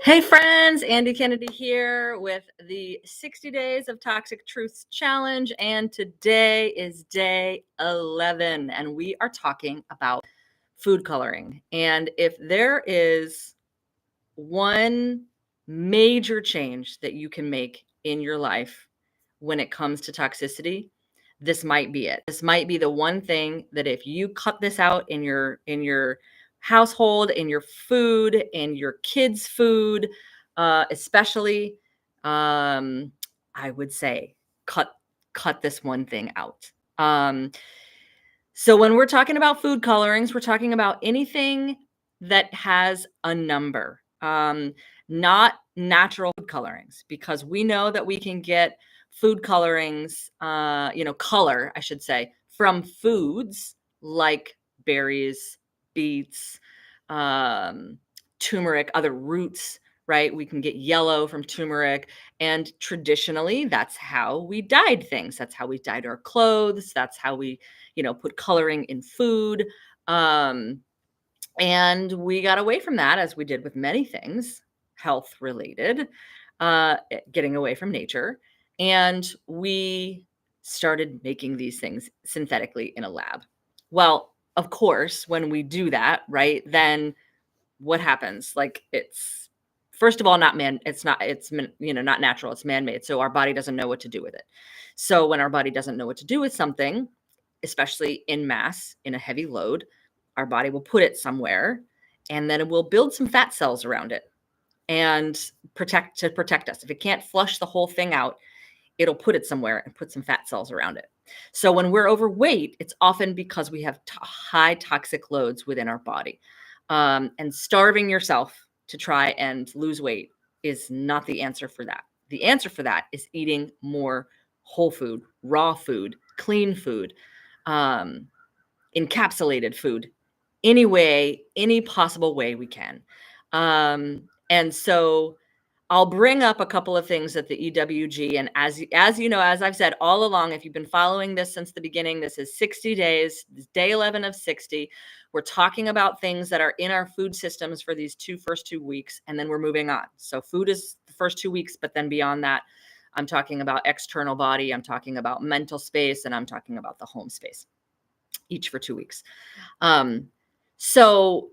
Hey friends, Andy Kennedy here with the 60 Days of Toxic Truths Challenge, and today is day 11, and we are talking about food coloring. And if there is one major change that you can make in your life when it comes to toxicity, this might be it. This might be the one thing that if you cut this out in your household, in your food, in your kids' food, especially, I would say cut this one thing out. So when we're talking about food colorings, we're talking about anything that has a number, not natural food colorings, because we know that we can get food colorings, color, I should say, from foods like berries, beets, um, turmeric, other roots, right? We can get yellow from turmeric. And traditionally, that's how we dyed things. That's how we dyed our clothes. That's how we put coloring in food. Um, and we got away from that, as we did with many things health related, getting away from nature. And we started making these things synthetically in a lab. Well, of course, when we do that, right, then what happens? Like, it's first of all not natural, it's man-made. So our body doesn't know what to do with it. So when our body doesn't know what to do with something, especially in mass, in a heavy load, our body will put it somewhere, and then it will build some fat cells around it and protect us. If it can't flush the whole thing out, it'll put it somewhere and put some fat cells around it. So when we're overweight, it's often because we have high toxic loads within our body. And starving yourself to try and lose weight is not the answer for that. The answer for that is eating more whole food, raw food, clean food, um, encapsulated food, any possible way we can. And so I'll bring up a couple of things at the EWG. And as you know, as I've said all along, if you've been following this since the beginning, this is 60 days, this is day 11 of 60. We're talking about things that are in our food systems for these first 2 weeks, and then we're moving on. So food is the first 2 weeks, but then beyond that, I'm talking about external body, I'm talking about mental space, and I'm talking about the home space, each for 2 weeks. So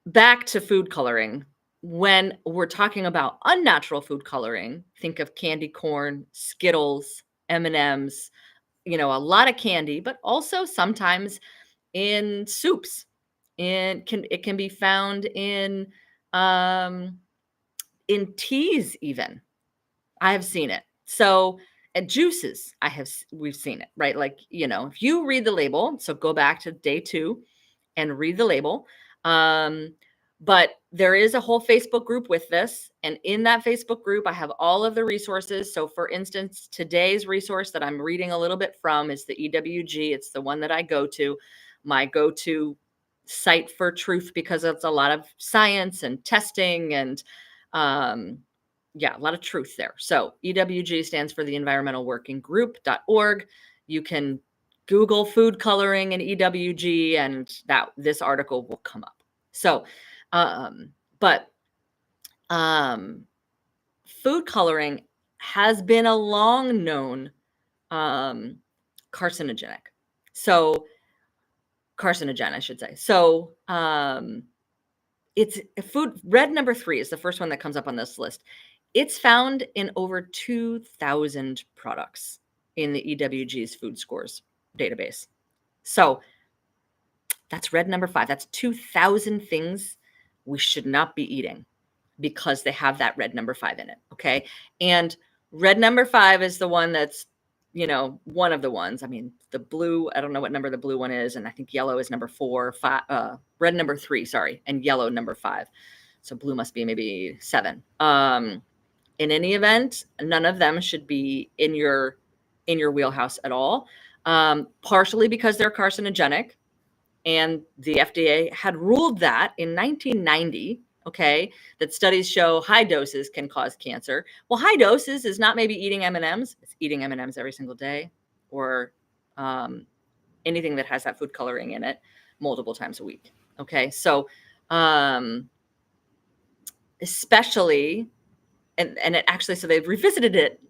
back to food coloring. When we're talking about unnatural food coloring, think of candy corn, Skittles, M&Ms, a lot of candy, but also sometimes in soups. It can be found um, in teas even. I have seen it. So and juices, we've seen it, right? Like, if you read the label, so go back to day 2 and read the label. But there is a whole Facebook group with this. And in that Facebook group, I have all of the resources. So for instance, today's resource that I'm reading a little bit from is the EWG. It's the one that I go to, my go-to site for truth, because it's a lot of science and testing and, a lot of truth there. So EWG stands for the Environmental Working Group.org. You can Google food coloring and EWG, and this article will come up. So, food coloring has been a long known carcinogen, I should say. So, it's food. Red number 3 is the first one that comes up on this list. It's found in over 2,000 products in the EWG's food scores database. So that's red number 5. That's 2,000 things we should not be eating because they have that red number 5 in it. Okay. And red number 5 is the one that's, one of the ones. I mean, the blue, I don't know what number the blue one is. And I think yellow is number 4, 5, red number 3, sorry. And yellow number 5. So blue must be maybe 7. In any event, none of them should be in your wheelhouse at all. Partially because they're carcinogenic, and the FDA had ruled that in 1990. Okay, that studies show high doses can cause cancer. Well, high doses is not maybe eating M&Ms. It's eating M&Ms every single day, or anything that has that food coloring in it multiple times a week. Okay, so especially, and it actually, so they've revisited it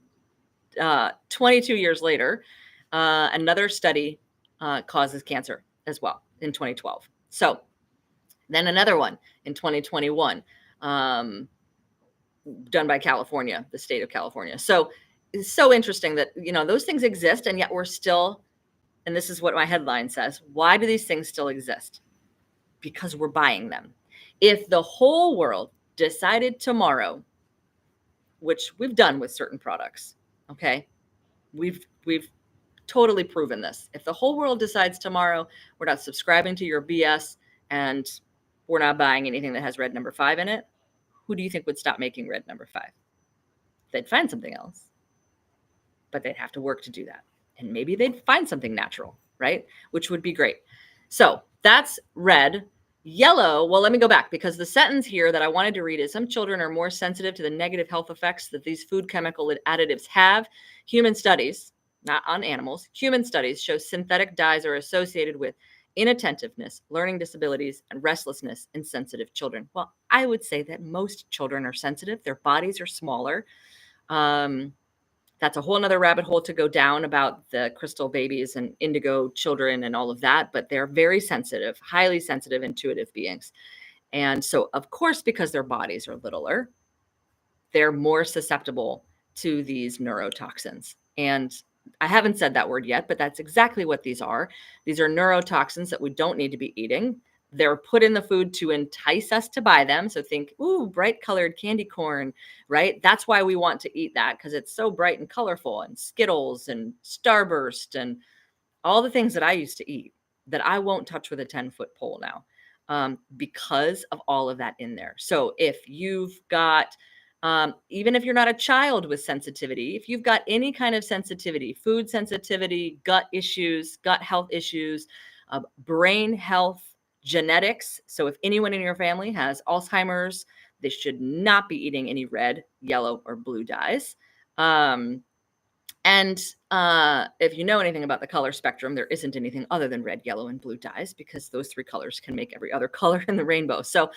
22 years later. Another study causes cancer as well in 2012. So then another one in 2021, done by California, the state of California. So it's so interesting that, those things exist, and yet we're still, and this is what my headline says, why do these things still exist? Because we're buying them. If the whole world decided tomorrow, which we've done with certain products, okay, we've totally proven this. If the whole world decides tomorrow, we're not subscribing to your BS and we're not buying anything that has red number 5 in it, who do you think would stop making red number 5? They'd find something else, but they'd have to work to do that. And maybe they'd find something natural, right? Which would be great. So that's red. Yellow, well, let me go back, because the sentence here that I wanted to read is, some children are more sensitive to the negative health effects that these food chemical additives have. Human studies, not on animals, human studies show synthetic dyes are associated with inattentiveness, learning disabilities, and restlessness in sensitive children. Well, I would say that most children are sensitive. Their bodies are smaller. That's a whole nother rabbit hole to go down about the crystal babies and indigo children and all of that, but they're very sensitive, highly sensitive, intuitive beings. And so, of course, because their bodies are littler, they're more susceptible to these neurotoxins. And I haven't said that word yet, but that's exactly what these are. These are neurotoxins that we don't need to be eating. They're put in the food to entice us to buy them. So think, ooh, bright colored candy corn, right? That's why we want to eat that, because it's so bright and colorful, and Skittles and Starburst and all the things that I used to eat that I won't touch with a 10-foot pole now, because of all of that in there. So if you've got, even if you're not a child with sensitivity, if you've got any kind of sensitivity, food sensitivity, gut issues, gut health issues, brain health, genetics. So if anyone in your family has Alzheimer's, they should not be eating any red, yellow, or blue dyes. And if you know anything about the color spectrum, there isn't anything other than red, yellow, and blue dyes, because those 3 colors can make every other color in the rainbow. So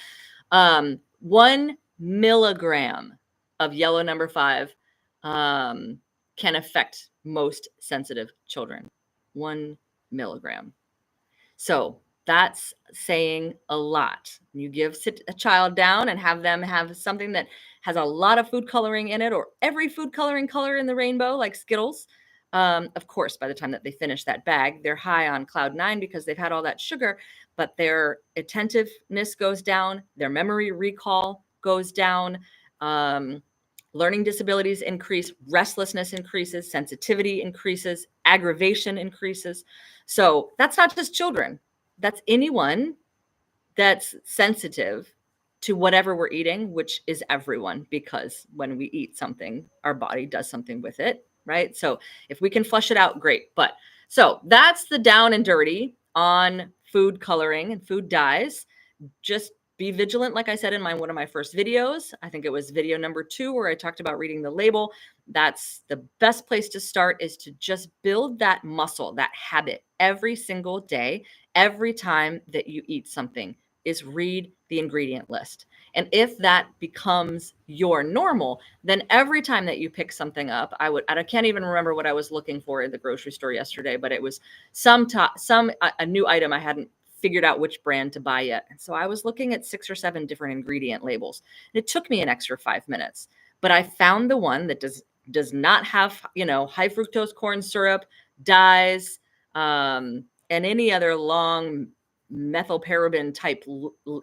1 milligram of yellow number 5 can affect most sensitive children. 1 milligram. So that's saying a lot. You sit a child down and have them have something that has a lot of food coloring in it, or every food coloring color in the rainbow, like Skittles. Of course, by the time that they finish that bag, they're high on cloud 9 because they've had all that sugar, but their attentiveness goes down, their memory recall goes down, learning disabilities increase, restlessness increases, sensitivity increases, aggravation increases. So that's not just children. That's anyone that's sensitive to whatever we're eating, which is everyone, because when we eat something, our body does something with it, right? So if we can flush it out, great. But so that's the down and dirty on food coloring and food dyes. Just be vigilant. Like I said in one of my first videos, I think it was video number 2, where I talked about reading the label. That's the best place to start, is to just build that muscle, that habit every single day. Every time that you eat something, is read the ingredient list. And if that becomes your normal, then every time that you pick something up, I can't even remember what I was looking for in the grocery store yesterday, but it was a new item. I hadn't figured out which brand to buy yet. And so I was looking at 6 or 7 different ingredient labels. And it took me an extra 5 minutes, but I found the one that does not have, high fructose corn syrup, dyes, and any other long methylparaben type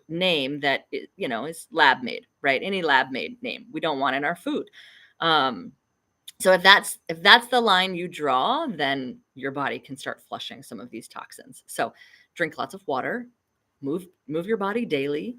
name that is lab made, right? Any lab made name we don't want in our food. So if that's the line you draw, then your body can start flushing some of these toxins. So drink lots of water, move your body daily,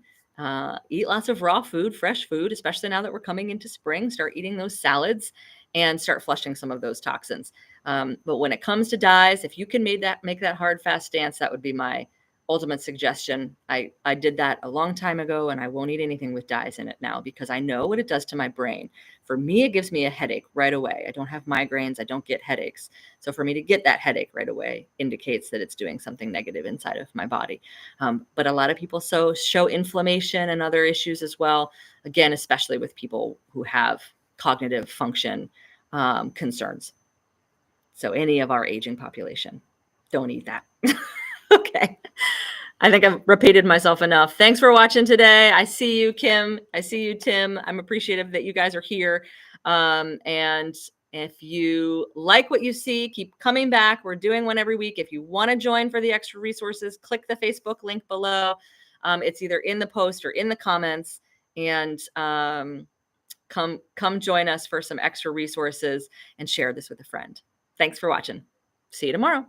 eat lots of raw food, fresh food, especially now that we're coming into spring. Start eating those salads and start flushing some of those toxins. But when it comes to dyes, if you can make that hard, fast stance, that would be my ultimate suggestion. I did that a long time ago, and I won't eat anything with dyes in it now because I know what it does to my brain. For me, it gives me a headache right away. I don't have migraines. I don't get headaches. So for me to get that headache right away indicates that it's doing something negative inside of my body. But a lot of people show inflammation and other issues as well. Again, especially with people who have cognitive function concerns. So any of our aging population, don't eat that. Okay. I think I've repeated myself enough. Thanks for watching today. I see you, Kim. I see you, Tim. I'm appreciative that you guys are here. And if you like what you see, keep coming back. We're doing one every week. If you want to join for the extra resources, click the Facebook link below. It's either in the post or in the comments. And come join us for some extra resources and share this with a friend. Thanks for watching. See you tomorrow.